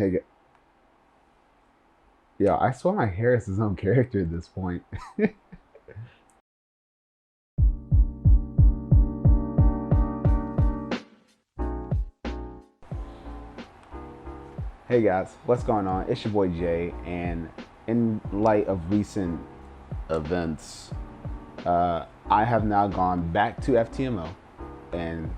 Hey, yo, I swear my hair is his own character at this point. Hey guys, what's going on? It's your boy Jay, and in light of recent events, I have now gone back to Ftmo, and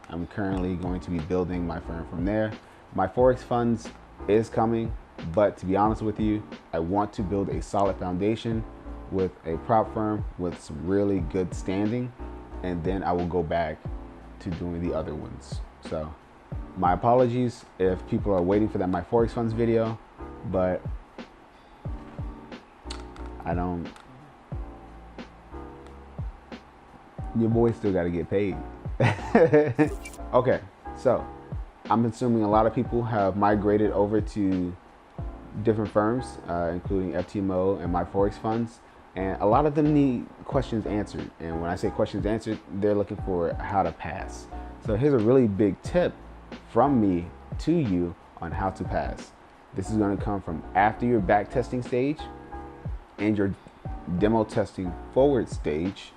I'm currently going to be building my firm from there. My Forex funds is coming, but to be honest with you, I want to build a solid foundation with a prop firm with some really good standing, and then I will go back to doing the other ones. So my apologies if people are waiting for that my Forex funds video, but I don't. Your boy still got to get paid. Okay, so I'm assuming a lot of people have migrated over to different firms, including Ftmo and my Forex funds, and a lot of them need questions answered. And when I say questions answered, they're looking for how to pass. So here's a really big tip from me to you on how to pass. This is going to come from after your back testing stage and your demo testing forward stage.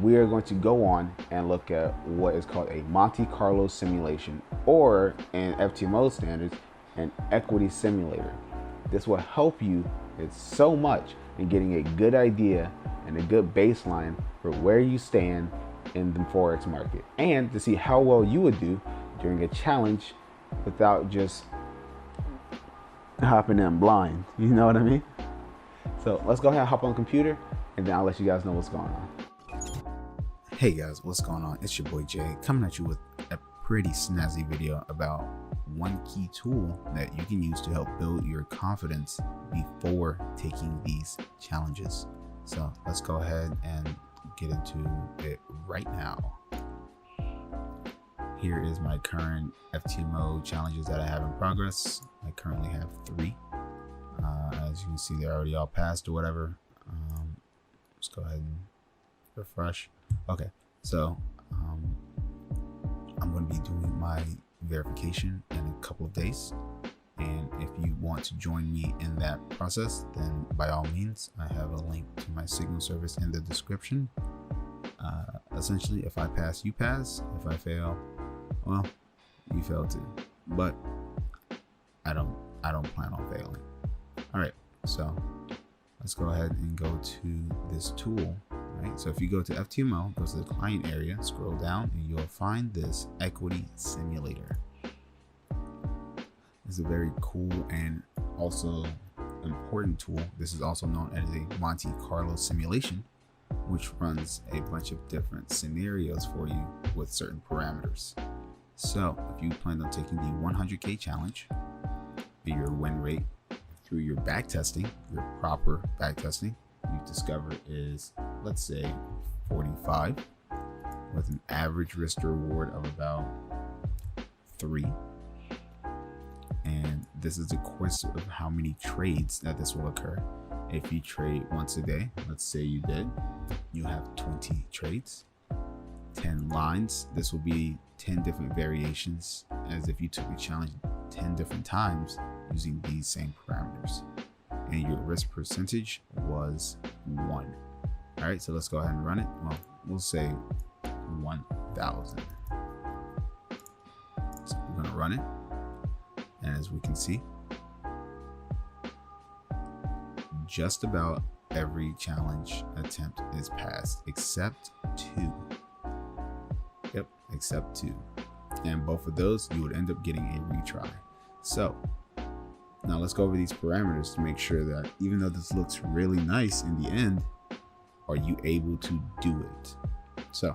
We are going to go on and look at what is called a Monte Carlo simulation, or in Ftmo standards, an equity simulator. This will help you so much in getting a good idea and a good baseline for where you stand in the Forex market, and to see how well you would do during a challenge without just hopping in blind. You know what I mean? So let's go ahead and hop on the computer, and then I'll let you guys know what's going on. Hey guys, what's going on? It's your boy Jay, coming at you with a pretty snazzy video about one key tool that you can use to help build your confidence before taking these challenges. So let's go ahead and get into it right now. Here is my current Ftmo challenges that I have in progress. I currently have 3. As you can see, they're already all passed or whatever. Let's go ahead and refresh. Okay, so I'm going to be doing my verification in a couple of days, and if you want to join me in that process, then by all means, I have a link to my Signal service in the description. Essentially, if I pass, you pass. If I fail, well, you fail too. But I don't plan on failing. All right, so let's go ahead and go to this tool. Right, so if you go to Ftmo, go to the client area, scroll down, and you'll find this equity simulator. It's a very cool and also important tool. This is also known as a Monte Carlo simulation, which runs a bunch of different scenarios for you with certain parameters. So if you plan on taking the 100K challenge, your win rate through your back testing, your proper back testing, you discover is, let's say, 45, with an average risk to reward of about 3. And this is a question of how many trades that this will occur. If you trade once a day, let's say you did, you have 20 trades, 10 lines. This will be 10 different variations, as if you took the challenge 10 different times using these same parameters. And your risk percentage was 1. All right, so let's go ahead and run it. Well, we'll say 1,000. So we're gonna run it, and as we can see, just about every challenge attempt is passed except 2. Yep, except 2. And both of those, you would end up getting a retry. So now let's go over these parameters to make sure that even though this looks really nice in the end, are you able to do it? So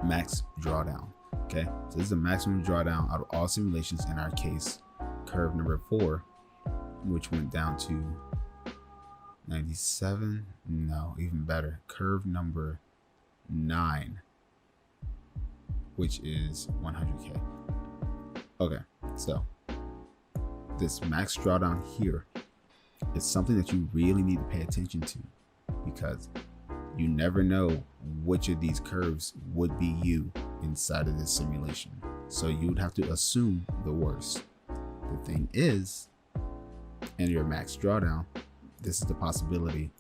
max drawdown. Okay, so this is the maximum drawdown out of all simulations. In our case, curve number 4, which went down to 97. No, even better, curve number 9, which is 100K. Okay, so this max drawdown here is something that you really need to pay attention to, because you never know which of these curves would be you inside of this simulation. So you would have to assume the worst. The thing is, in your max drawdown, this is the possibility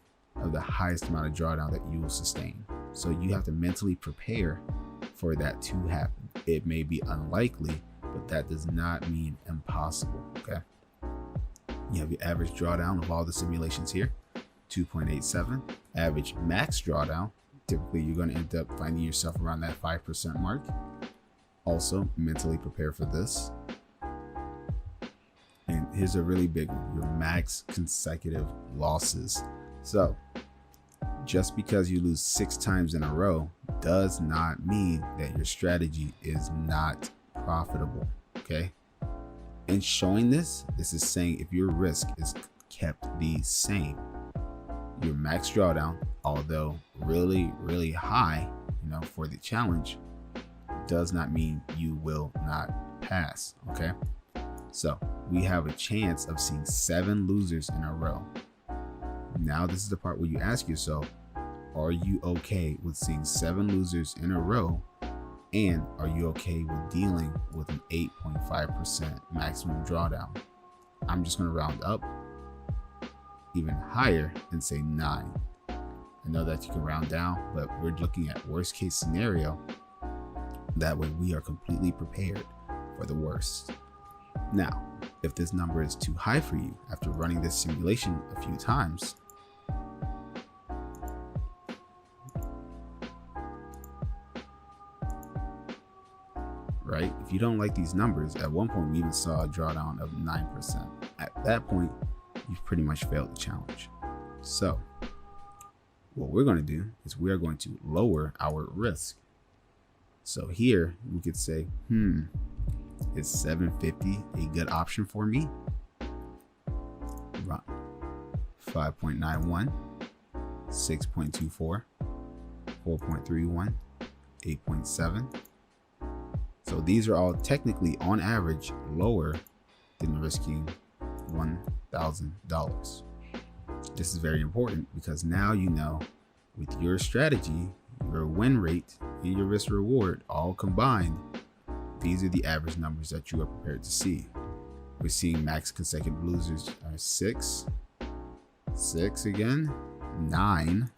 of the highest amount of drawdown that you will sustain. So you have to mentally prepare for that to happen. It may be unlikely, but that does not mean impossible, okay? You have your average drawdown of all the simulations here, 2.87. Average max drawdown, typically you're going to end up finding yourself around that 5% mark. Also, mentally prepare for this. And here's a really big one, your max consecutive losses. So just because you lose 6 times in a row does not mean that your strategy is not profitable, okay? In showing this is saying if your risk is kept the same, your max drawdown, although really, really high, for the challenge, does not mean you will not pass, okay? So we have a chance of seeing 7 losers in a row. Now this is the part where you ask yourself, are you okay with seeing 7 losers in a row? And are you okay with dealing with an 8.5% maximum drawdown? I'm just going to round up even higher and say 9. I know that you can round down, but we're looking at worst case scenario. That way we are completely prepared for the worst. Now, if this number is too high for you after running this simulation a few times, right? If you don't like these numbers, at one point we even saw a drawdown of 9%. At that point, you've pretty much failed the challenge. So what we're going to do is we are going to lower our risk. So here we could say, is 750 a good option for me? Run 5.91, 6.24, 4.31, 8.7. So these are all technically on average lower than risking $1,000. This is very important because now you know with your strategy, your win rate and your risk reward all combined, these are the average numbers that you are prepared to see. We're seeing max consecutive losers are 6 again, 9,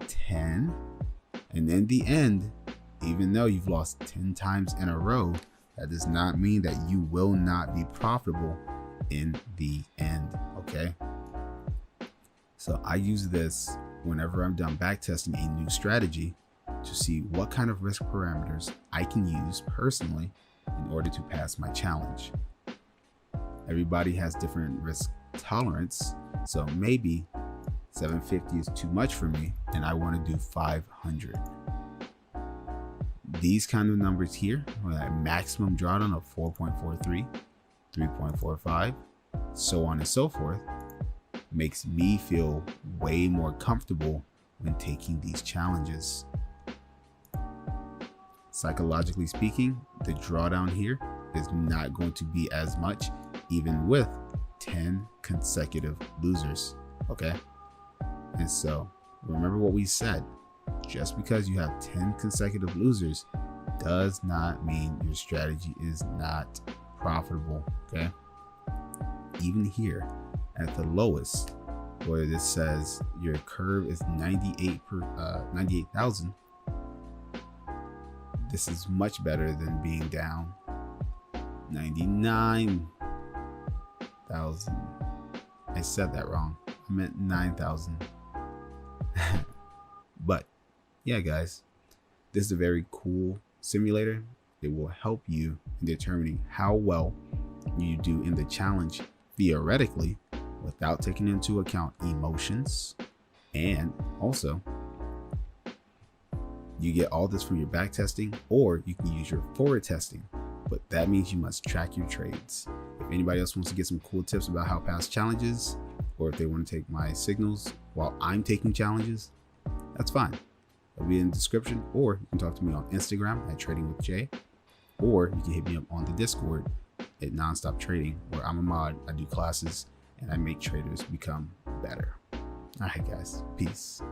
10, and in the end, even though you've lost 10 times in a row, that does not mean that you will not be profitable in the end, okay? So I use this whenever I'm done backtesting a new strategy to see what kind of risk parameters I can use personally in order to pass my challenge. Everybody has different risk tolerance, so maybe 750 is too much for me and I want to do 500. These kind of numbers here, with a maximum drawdown of 4.43, 3.45, so on and so forth, makes me feel way more comfortable when taking these challenges. Psychologically speaking, the drawdown here is not going to be as much even with 10 consecutive losers, okay? And so remember what we said, just because you have 10 consecutive losers does not mean your strategy is not profitable, okay? Even here at the lowest, where this says your curve is 98,000, this is much better than being down 99,000. I said that wrong. I meant 9,000. But yeah, guys, this is a very cool simulator. It will help you in determining how well you do in the challenge theoretically without taking into account emotions. And also, you get all this from your back testing, or you can use your forward testing, but that means you must track your trades. If anybody else wants to get some cool tips about how to pass challenges, or if they want to take my signals while I'm taking challenges, that's fine. It'll be in the description, or you can talk to me on Instagram at Trading with Jay, or you can hit me up on the Discord at Nonstop Trading, where I'm a mod, I do classes, and I make traders become better. All right, guys, peace.